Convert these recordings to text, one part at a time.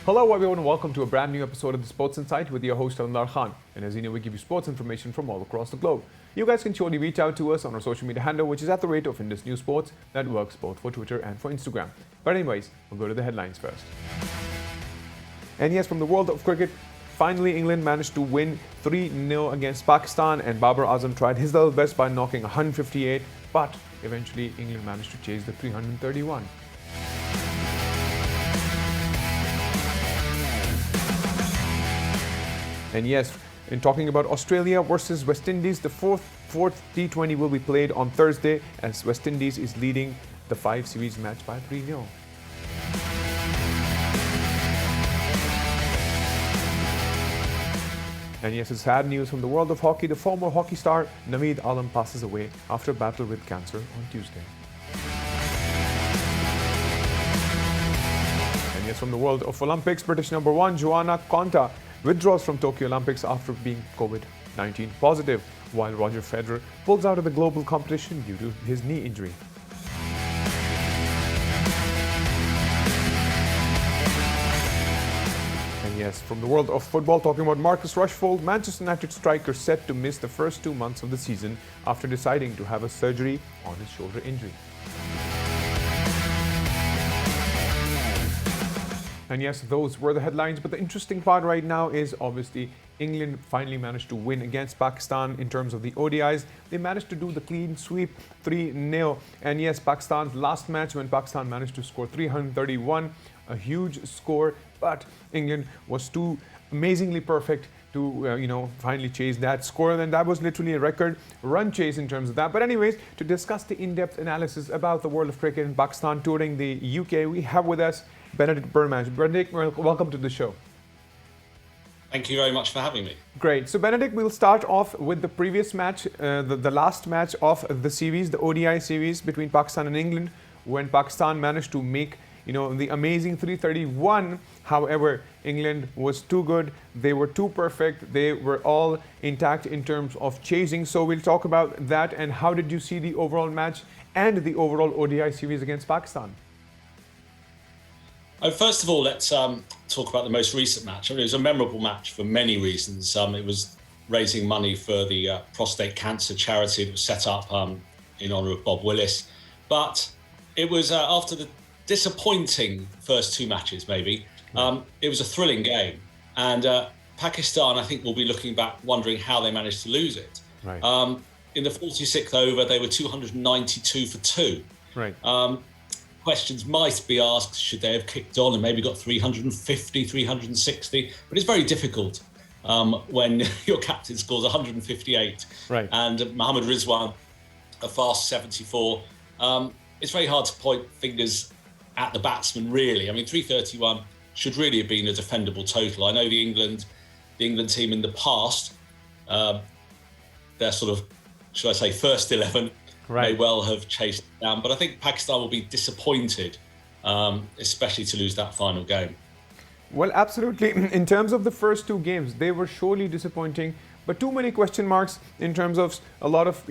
Hello everyone and welcome to a brand new episode of the Sports Insight with your host Alamdar Khan. And as you know, we give you sports information from all across the globe. You guys can surely reach out to us on our social media handle, which is @ Indus New Sports. That works both for Twitter and for Instagram. But anyways, we'll go to the headlines first. And yes, from the world of cricket, finally England managed to win 3-0 against Pakistan, and Babar Azam tried his level best by knocking 158, but eventually England managed to chase the 331. And yes, in talking about Australia versus West Indies, the fourth T20 will be played on Thursday as West Indies is leading the 5 series match by 3-0. And yes, it's sad news from the world of hockey. The former hockey star Naveed Alam passes away after a battle with cancer on Tuesday. And yes, from the world of Olympics, British number 1 Joanna Konta withdraws from Tokyo Olympics after being COVID-19 positive, while Roger Federer pulls out of the global competition due to his knee injury. And yes, from the world of football, talking about Marcus Rashford, Manchester United striker set to miss the first 2 months of the season after deciding to have a surgery on his shoulder injury. And yes, those were the headlines, but the interesting part right now is obviously England finally managed to win against Pakistan in terms of the ODIs. They managed to do the clean sweep 3-0. And yes, Pakistan's last match when Pakistan managed to score 331, a huge score, but England was too amazingly perfect to finally chase that score, and that was literally a record run chase in terms of that. But anyways, to discuss the in-depth analysis about the world of cricket in Pakistan touring the UK, we have with us Benedict Burmage. Benedict, welcome to the show. Thank you very much for having me. Great. So Benedict, we'll start off with the previous match, the last match of the series, the ODI series between Pakistan and England, when Pakistan managed to make the amazing 331. However, England was too good. They were too perfect. They were all intact in terms of chasing. So we'll talk about that. And how did you see the overall match and the overall ODI series against Pakistan? First of all, let's talk about the most recent match. I mean, it was a memorable match for many reasons. It was raising money for the prostate cancer charity that was set up in honour of Bob Willis. But it was after the disappointing first 2 matches, maybe. It was a thrilling game. And Pakistan, I think, will be looking back wondering how they managed to lose it. Right. In the 46th over, they were 292 for 2. Right. Questions might be asked, should they have kicked on and maybe got 350, 360? But it's very difficult when your captain scores 158 right. and Mohammad Rizwan a fast 74. It's very hard to point fingers at the batsman, really. I mean, 331 should really have been a defendable total. I know the England team in the past, their sort of, should I say, first 11 may well have chased it down. But I think Pakistan will be disappointed, especially to lose that final game. Well, absolutely. In terms of the first 2 games, they were surely disappointing, but too many question marks in terms of a lot of,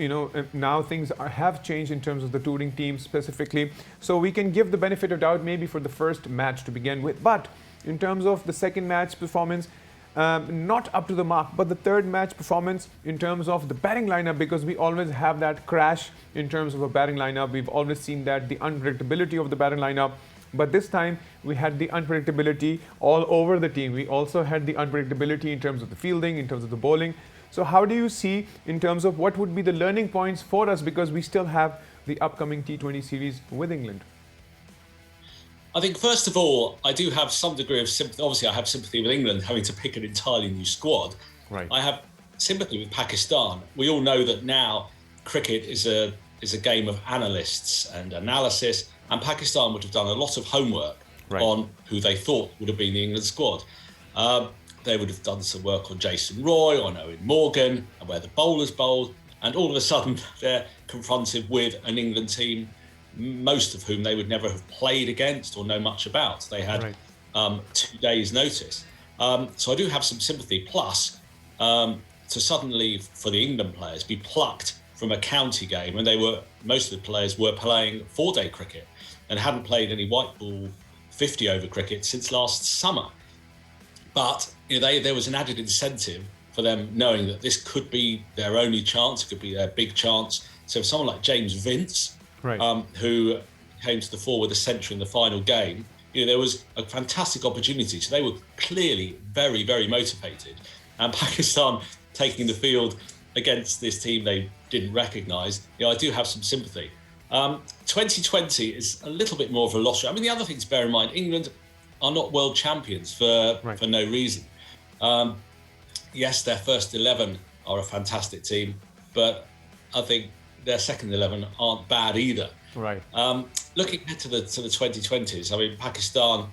now things have changed in terms of the touring team specifically. So we can give the benefit of doubt maybe for the first match to begin with. But in terms of the second match performance, not up to the mark, but the third match performance in terms of the batting lineup, because we always have that crash in terms of a batting lineup. We've always seen that, the unpredictability of the batting lineup. But this time we had the unpredictability all over the team. We also had the unpredictability in terms of the fielding, in terms of the bowling. So how do you see in terms of what would be the learning points for us, because we still have the upcoming T20 series with England? I think, first of all, I do have some degree of sympathy. Obviously, I have sympathy with England having to pick an entirely new squad. Right. I have sympathy with Pakistan. We all know that now cricket is a game of analysts and analysis, and Pakistan would have done a lot of homework on who they thought would have been the England squad. They would have done some work on Jason Roy, on Owen Morgan, and where the bowlers bowled, and all of a sudden they're confronted with an England team, most of whom they would never have played against or know much about. They had 2 days' notice. So I do have some sympathy. Plus, to suddenly, for the England players, be plucked from a county game, and most of the players were playing 4-day cricket and hadn't played any white ball 50 over cricket since last summer. But there was an added incentive for them knowing that this could be their only chance, it could be their big chance. So someone like James Vince, who came to the fore with a century in the final game, there was a fantastic opportunity. So they were clearly very, very motivated. And Pakistan taking the field against this team they didn't recognise, I do have some sympathy. 2020 is a little bit more of a lottery. I mean, the other thing to bear in mind, England are not world champions for no reason. Yes, their first 11 are a fantastic team, but I think their second 11 aren't bad either. Right. Looking ahead to the 2020s, I mean, Pakistan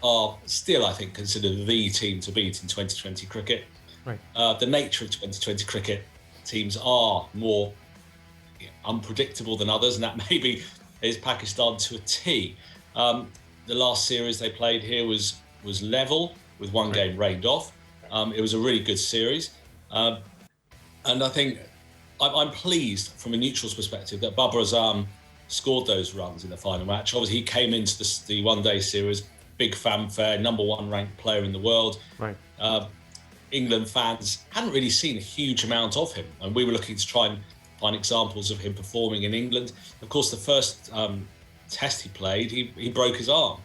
are still, I think, considered the team to beat in 2020 cricket. Right. The nature of 2020 cricket, teams are more unpredictable than others, and that maybe is Pakistan to a T. The last series they played here was level, with one game rained off. It was a really good series. And I think I'm pleased from a neutral's perspective that Babar Azam scored those runs in the final match. Obviously, he came into the one-day series, big fanfare, number one ranked player in the world. Right. England fans hadn't really seen a huge amount of him, and we were looking to try and find examples of him performing in England. Of course, the first test he played, he broke his arm,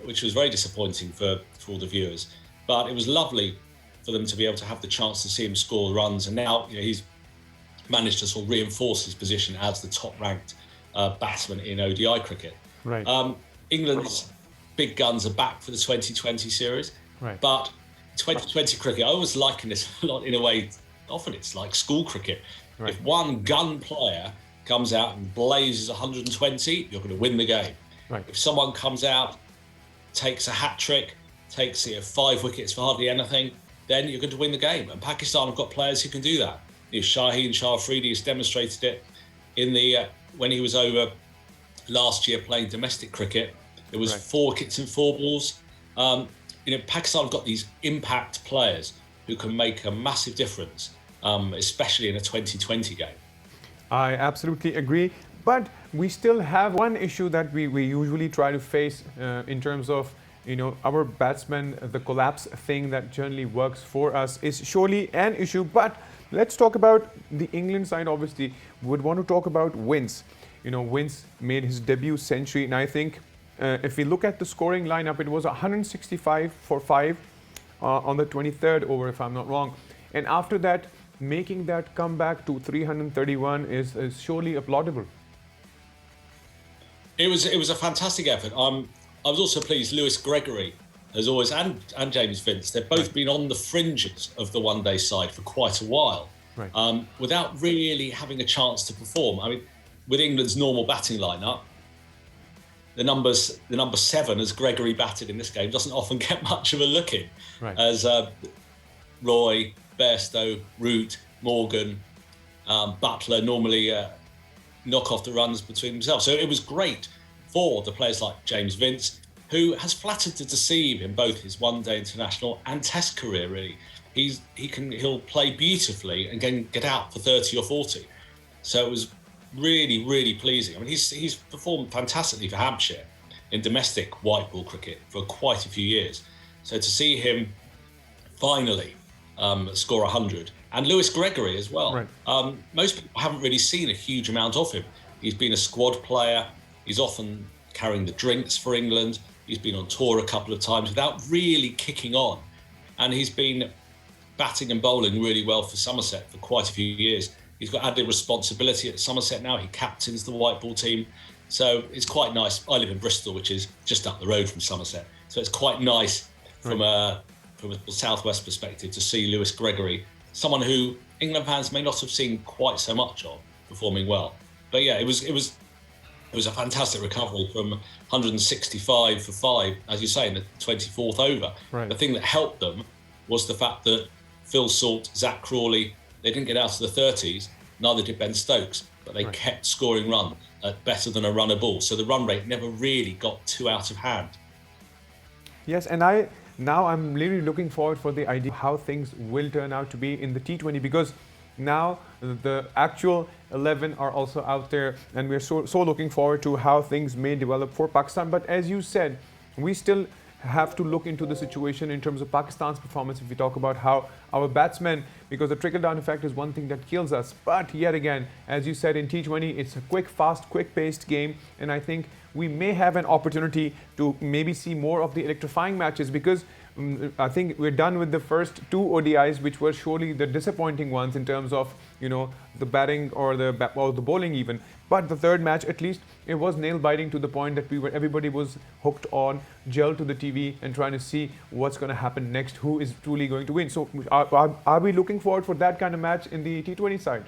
which was very disappointing for all the viewers. But it was lovely for them to be able to have the chance to see him score runs, and now he's managed to sort of reinforce his position as the top-ranked batsman in ODI cricket. Right. England's big guns are back for the 2020 series, but 2020 cricket, I always liken this a lot in a way. Often it's like school cricket. Right. If one gun player comes out and blazes 120, you're going to win the game. Right. If someone comes out, takes a hat trick, takes 5 wickets for hardly anything, then you're going to win the game. And Pakistan have got players who can do that. Shaheen Shah Afridi has demonstrated it in when he was over last year playing domestic cricket. It was 4 wickets in 4 balls. Pakistan have got these impact players who can make a massive difference, especially in a 2020 game. I absolutely agree. But we still have one issue that we usually try to face in terms of our batsmen. The collapse thing that generally works for us is surely an issue. But let's talk about the England side. Obviously, would want to talk about Wince. Wince made his debut century, and I think if we look at the scoring lineup, it was 165 for 5 on the 23rd over, if I'm not wrong. And after that, making that comeback to 331 is surely applaudable. It was a fantastic effort. I was also pleased Lewis Gregory, as always, and James Vince. They've both been on the fringes of the one-day side for quite a while, without really having a chance to perform. I mean, with England's normal batting lineup, the number 7, as Gregory batted in this game, doesn't often get much of a look in, as Roy, Bairstow, Root, Morgan, Butler normally knock off the runs between themselves. So it was great for the players like James Vince, who has flattered to deceive in both his one-day international and Test career. Really, he'll play beautifully and can get out for 30 or 40. So it was really, really pleasing. I mean, he's performed fantastically for Hampshire in domestic white ball cricket for quite a few years. So to see him finally score 100, and Lewis Gregory as well. Most people haven't really seen a huge amount of him. He's been a squad player. He's often carrying the drinks for England. He's been on tour a couple of times without really kicking on. And he's been batting and bowling really well for Somerset for quite a few years. He's got added responsibility at Somerset now. He captains the white ball team. So it's quite nice. I live in Bristol, which is just up the road from Somerset. So it's quite nice from a southwest perspective to see Lewis Gregory, someone who England fans may not have seen quite so much of, performing well. But yeah, it was a fantastic recovery from 165 for 5, as you say, in the 24th over. The thing that helped them was the fact that Phil Salt, Zach Crawley, they didn't get out of the 30s, neither did Ben Stokes, but they kept scoring runs at better than a run a ball. So the run rate never really got too out of hand. Yes, and now I'm really looking forward for the idea of how things will turn out to be in the T20, because now the actual 11 are also out there, and we're so looking forward to how things may develop for Pakistan. But as you said, we still have to look into the situation in terms of Pakistan's performance if we talk about how our batsmen, because the trickle-down effect is one thing that kills us. But yet again, as you said, in T20, it's a quick, fast, quick-paced game, and I think we may have an opportunity to maybe see more of the electrifying matches, because I think we're done with the first two ODIs, which were surely the disappointing ones in terms of, the batting or the bowling even. But the third match, at least, it was nail-biting to the point that everybody was hooked on, gelled to the TV and trying to see what's going to happen next, who is truly going to win. So are we looking forward for that kind of match in the T20 side?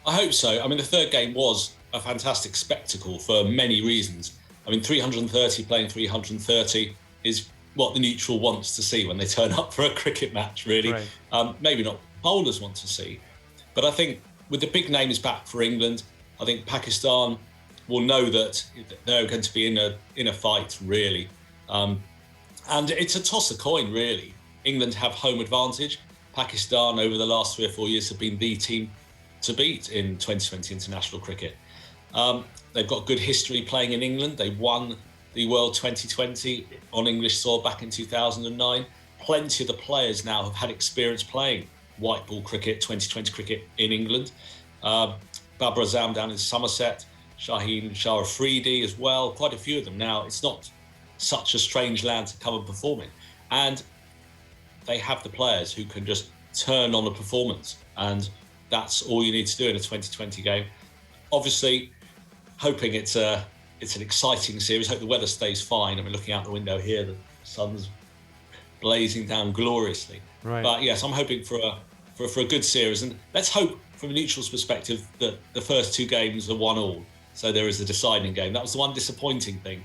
I hope so. I mean, the third game was a fantastic spectacle for many reasons. I mean, 330 playing 330 is what the neutral wants to see when they turn up for a cricket match, really. Right. Maybe not bowlers want to see. But I think with the big names back for England, I think Pakistan will know that they're going to be in a fight, really. And it's a toss a coin, really. England have home advantage. Pakistan, over the last 3 or 4 years, have been the team to beat in 2020 international cricket. They've got good history playing in England. They won the World 2020 on English soil back in 2009. Plenty of the players now have had experience playing white ball cricket, 2020 cricket in England. Babur Azam down in Somerset, Shaheen Shah Afridi as well, quite a few of them. Now, it's not such a strange land to come and perform in. And they have the players who can just turn on a performance. And that's all you need to do in a 2020 game. Obviously, hoping it's an exciting series. Hope the weather stays fine. I mean, looking out the window here, the sun's blazing down gloriously. Right. But yes, I'm hoping for a good series, and let's hope from a neutral's perspective that the first two games are 1-1. So there is a deciding game. That was the one disappointing thing.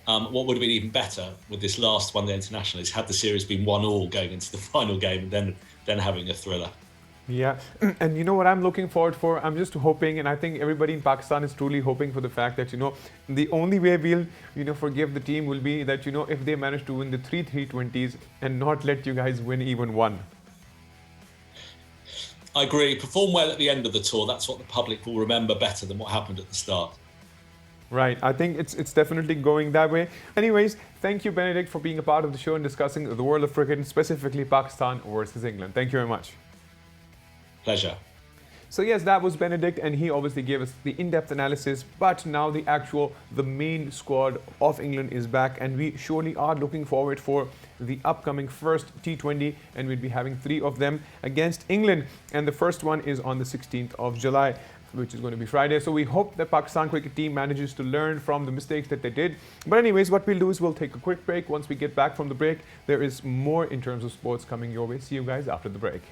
What would have been even better with this last one, the international, is had the series been 1-1 going into the final game, and then having a thriller. Yeah, and you know what I'm looking forward for? I'm just hoping, and I think everybody in Pakistan is truly hoping for the fact that, the only way we'll, forgive the team will be that, if they manage to win the 3 T20s and not let you guys win even one. I agree. Perform well at the end of the tour. That's what the public will remember better than what happened at the start. Right. I think it's definitely going that way. Anyways, thank you, Benedict, for being a part of the show and discussing the world of cricket, and specifically Pakistan versus England. Thank you very much. Pleasure. So yes, that was Benedict, and he obviously gave us the in-depth analysis, but now the main squad of England is back, and we surely are looking forward for the upcoming first T20, and we'll be having 3 of them against England, and the first one is on the 16th of July, which is going to be Friday. So we hope the Pakistan cricket team manages to learn from the mistakes that they did. But anyways, what we'll do is we'll take a quick break. Once we get back from the break, there is more in terms of sports coming your way. See you guys after the break.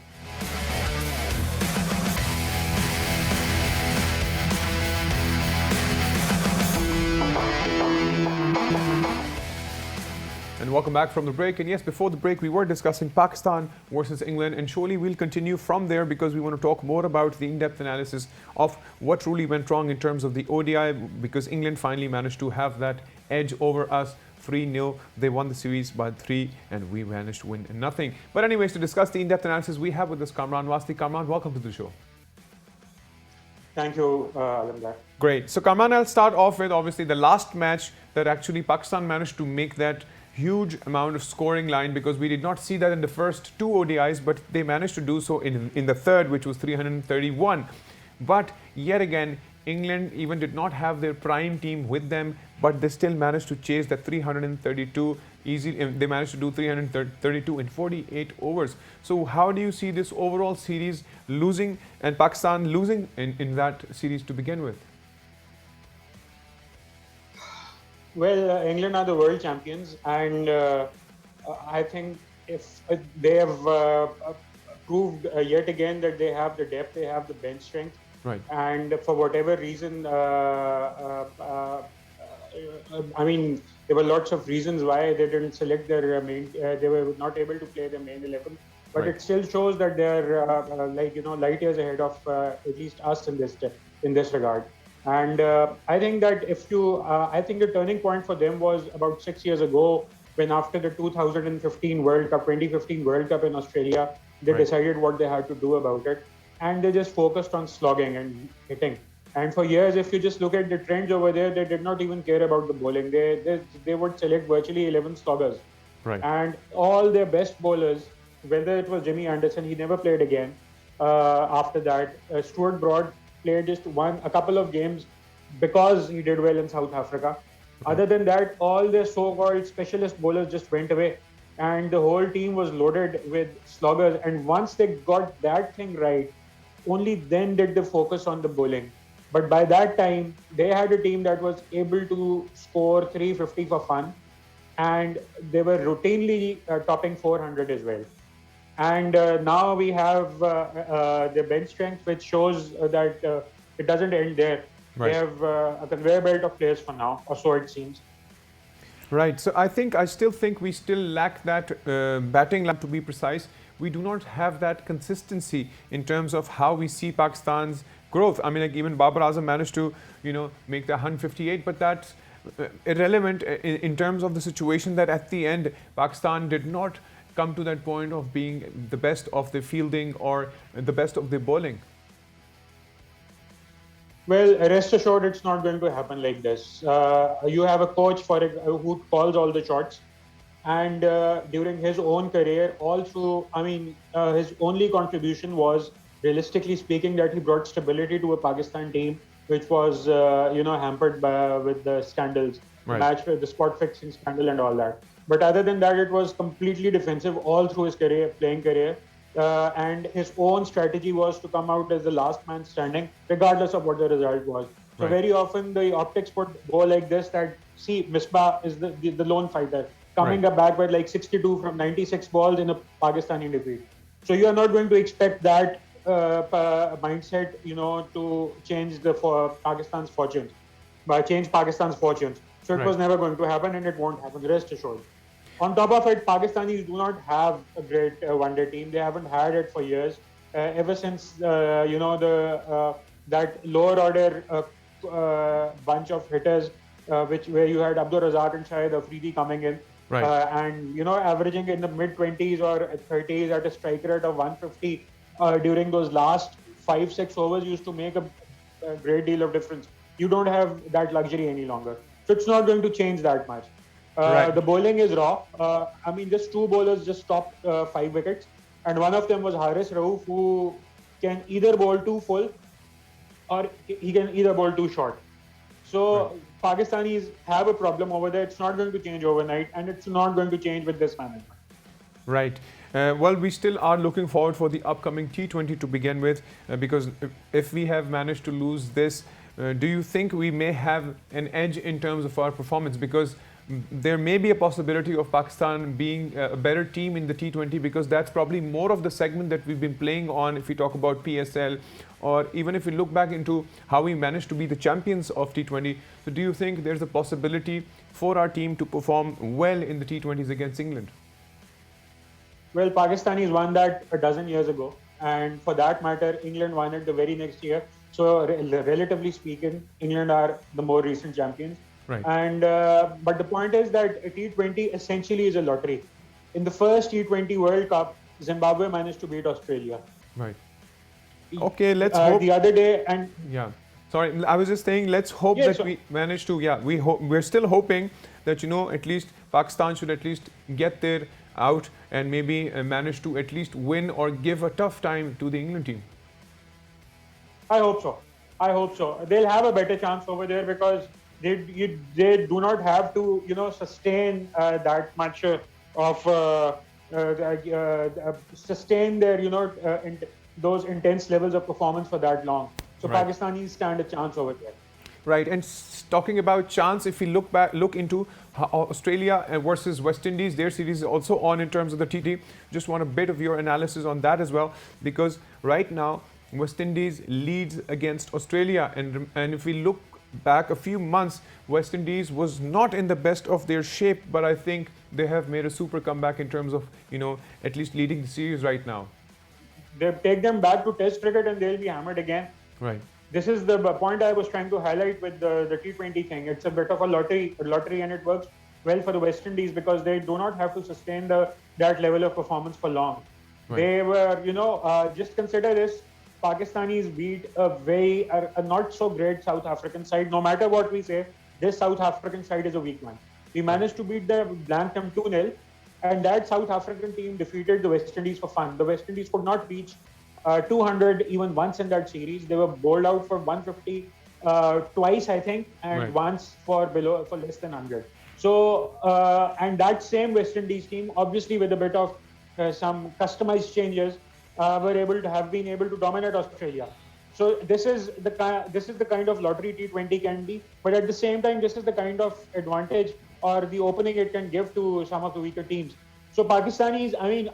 And welcome back from the break. And yes, before the break, we were discussing Pakistan versus England, and surely we'll continue from there because we want to talk more about the in-depth analysis of what truly went wrong in terms of the ODI, because England finally managed to have that edge over us. 3-0. They won the series by 3, and we managed to win nothing. But anyways, to discuss the in-depth analysis, we have with us Kamran Wasti. Kamran, welcome to the show. Thank you, Alamdar. Great. So Kamran, I'll start off with obviously the last match that actually Pakistan managed to make that huge amount of scoring line, because we did not see that in the first 2 ODIs, but they managed to do so in the third, which was 331. But yet again, England even did not have their prime team with them, but they still managed to chase that 332 easy. They managed to do 332 in 48 overs. So how do you see this overall series losing, and Pakistan losing in that series to begin with? Well, England are the world champions, and I think if they have proved yet again that they have the depth, they have the bench strength, right? And for whatever reason, I mean, there were lots of reasons why they didn't select their main. They were not able to play the main 11, but right. It still shows that they're light years ahead of at least us in this regard. And I think that I think the turning point for them was about 6 years ago, when after the 2015 World Cup in Australia, they right. decided what they had to do about it. And they just focused on slogging and hitting. And for years, if you just look at the trends over there, they did not even care about the bowling. They would select virtually 11 sloggers. Right. And all their best bowlers, whether it was Jimmy Anderson, he never played again. After that, Stuart Broad played just a couple of games because he did well in South Africa. Other than that, all their so-called specialist bowlers just went away, and the whole team was loaded with sloggers. And once they got that thing right, only then did they focus on the bowling. But by that time, they had a team that was able to score 350 for fun, and they were routinely topping 400 as well. And now we have the bench strength, which shows that it doesn't end there. Right. They have a conveyor belt of players for now, or so it seems. Right. So I still think we still lack that batting line, to be precise. We do not have that consistency in terms of how we see Pakistan's growth. I mean, like even Babar Azam managed to, make the 158, but that's irrelevant in terms of the situation that at the end Pakistan did not come to that point of being the best of the fielding or the best of the bowling. Well, rest assured, it's not going to happen like this. You have a coach who calls all the shots, and during his own career, his only contribution was, realistically speaking, that he brought stability to a Pakistan team, which was, hampered with the scandals, Right. the spot fixing scandal and all that. But other than that, it was completely defensive all through his playing career. And his own strategy was to come out as the last man standing, regardless of what the result was. So Right. very often the optics would go like this: that see, Misbah is the lone fighter coming Right. up back with like 62 from 96 balls in a Pakistani defeat. So you are not going to expect that mindset, to change Pakistan's fortunes, change Pakistan's fortunes. So it Right. was never going to happen, and it won't happen. Rest assured. On top of it, Pakistanis do not have a great one-day team. They haven't had it for years. Ever since that lower order bunch of hitters, where you had Abdur Razak and Shahid Afridi coming in, Right. and averaging in the mid-20s or 30s at a strike rate of 150 during those last 5-6 overs used to make a great deal of difference. You don't have that luxury any longer, so it's not going to change that much. Right. The bowling is raw. Just two bowlers just stopped 5 wickets, and one of them was Haris Rauf, who can either bowl too full or he can either bowl too short. So Pakistanis have a problem over there. It's not going to change overnight, and it's not going to change with this management. Right. Well, we still are looking forward for the upcoming T20 to begin with, because if we have managed to lose this, do you think we may have an edge in terms of our performance? Because there may be a possibility of Pakistan being a better team in the T20, because that's probably more of the segment that we've been playing on if we talk about PSL, or even if we look back into how we managed to be the champions of T20. So do you think there's a possibility for our team to perform well in the T20s against England? Well, Pakistanis won that a dozen years ago, and for that matter, England won it the very next year. So, relatively speaking, England are the more recent champions. Right. And but the point is that a T20 essentially is a lottery. In the first T20 World Cup, Zimbabwe managed to beat Australia. Right. Okay, let's hope. The other day, and Yeah. Sorry, I was just saying, let's hope Yeah, that so- we manage to, we're still hoping that, at least Pakistan should at least get there out and maybe manage to at least win or give a tough time to the England team. I hope so. I hope so. They'll have a better chance over there because they do not have to, sustain that much sustain their, those intense levels of performance for that long. So Right. Pakistanis stand a chance over there. Right, and talking about chance, if we look into Australia versus West Indies, their series is also on in terms of the TT. Just want a bit of your analysis on that as well, because right now West Indies leads against Australia, and if we look back a few months, West Indies was not in the best of their shape, but I think they have made a super comeback in terms of at least leading the series right now. They take them back to Test cricket and they'll be hammered again. Right. This is the point I was trying to highlight with the T20 thing. It's a bit of a lottery, and it works well for the West Indies because they do not have to sustain that level of performance for long. Right. They were, just consider this. Pakistanis beat a not so great South African side. No matter what we say, this South African side is a weak one. We managed to beat the blank them 2-0, and that South African team defeated the West Indies for fun. The West Indies could not reach 200 even once in that series. They were bowled out for 150 twice, I think, and once for less than 100. So, and that same West Indies team, obviously with a bit of some customized changes, have been able to dominate Australia. So this is the kind of lottery T20 can be, but at the same time, this is the kind of advantage or the opening it can give to some of the weaker teams. So Pakistanis, I mean,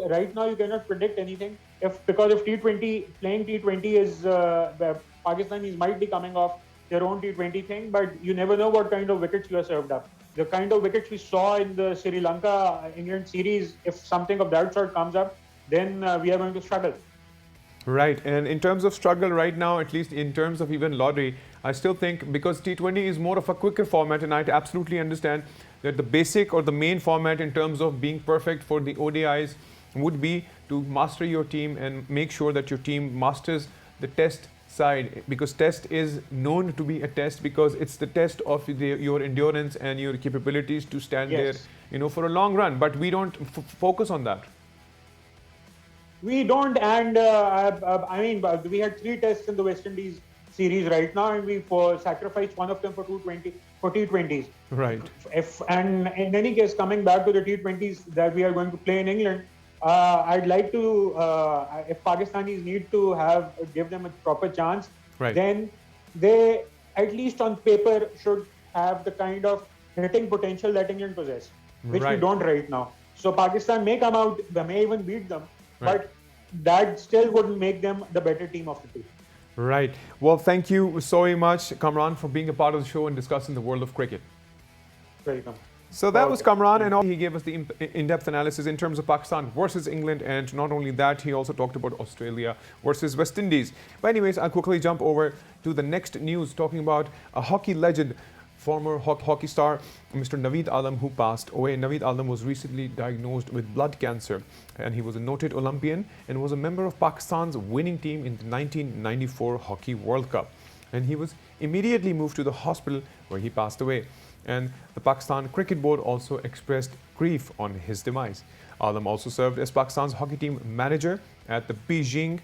right now you cannot predict anything because if T20 playing T20 is Pakistanis might be coming off their own T20 thing, but you never know what kind of wickets you are served up. The kind of wickets we saw in the Sri Lanka England series, if something of that sort comes up, then we are going to struggle. Right, and in terms of struggle right now, at least in terms of even lottery, I still think because T20 is more of a quicker format, and I absolutely understand that the basic or the main format in terms of being perfect for the ODIs would be to master your team and make sure that your team masters the test side, because test is known to be a test because it's the test of your endurance and your capabilities to stand there, for a long run. But we don't focus on that. We don't, and I mean, we had 3 tests in the West Indies series right now, and we sacrificed one of them for T20s. Right. And in any case, coming back to the T20s that we are going to play in England, I'd like to, if Pakistanis need to give them a proper chance, then they, at least on paper, should have the kind of hitting potential that England possess, which we don't right now. So Pakistan may come out, they may even beat them, but that still wouldn't make them the better team of the two. Right. Well, thank you so much, Kamran, for being a part of the show and discussing the world of cricket. Welcome. So that was Kamran, and he gave us the in-depth analysis in terms of Pakistan versus England, and not only that, he also talked about Australia versus West Indies. But anyways, I'll quickly jump over to the next news, talking about a hockey legend, former hockey star, Mr. Naveed Alam, who passed away. Naveed Alam was recently diagnosed with blood cancer, and he was a noted Olympian and was a member of Pakistan's winning team in the 1994 Hockey World Cup. And he was immediately moved to the hospital where he passed away. And the Pakistan Cricket Board also expressed grief on his demise. Alam also served as Pakistan's hockey team manager at the Beijing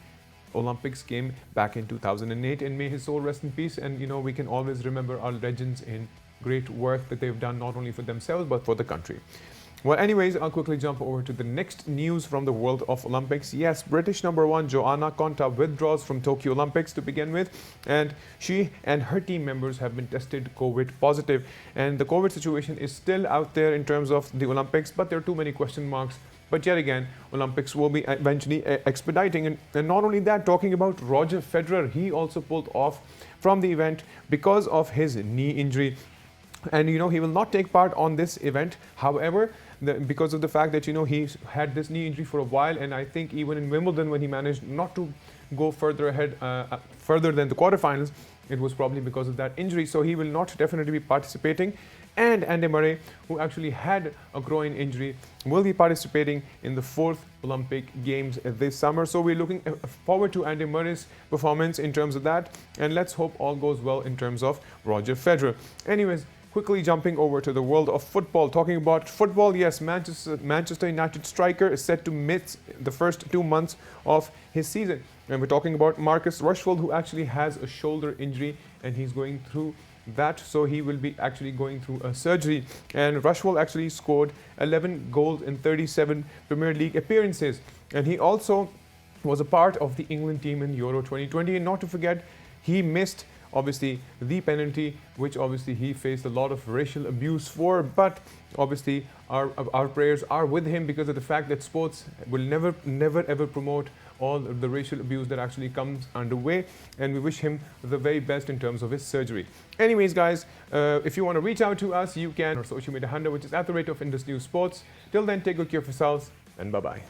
Olympics game back in 2008, and may his soul rest in peace. And we can always remember our legends in great work that they've done not only for themselves but for the country. Well, anyways, I'll quickly jump over to the next news from the world of Olympics. Yes, British number 1 Joanna Konta withdraws from Tokyo Olympics to begin with, and she and her team members have been tested COVID positive. And the COVID situation is still out there in terms of the Olympics, but there are too many question marks. But yet again, Olympics will be eventually expediting. And not only that, talking about Roger Federer, he also pulled off from the event because of his knee injury. And he will not take part on this event. However, because of the fact that he had this knee injury for a while, and I think even in Wimbledon when he managed not to go further than the quarterfinals, it was probably because of that injury. So he will not definitely be participating. And Andy Murray, who actually had a groin injury, will be participating in the 4th Olympic Games this summer. So we're looking forward to Andy Murray's performance in terms of that. And let's hope all goes well in terms of Roger Federer. Anyways, quickly jumping over to the world of football. Talking about football, yes, Manchester United striker is set to miss the first 2 months of his season. And we're talking about Marcus Rashford, who actually has a shoulder injury, and he's going through that, so he will be actually going through a surgery. And Rashford actually scored 11 goals in 37 Premier League appearances, and he also was a part of the England team in Euro 2020. And not to forget, he missed obviously the penalty, which obviously he faced a lot of racial abuse for. But obviously our prayers are with him, because of the fact that sports will never ever promote all of the racial abuse that actually comes underway, and we wish him the very best in terms of his surgery. Anyways, guys, if you want to reach out to us, you can. Our social media handle, which is @IndusNewsSports. Till then, take good care of yourselves, and bye-bye.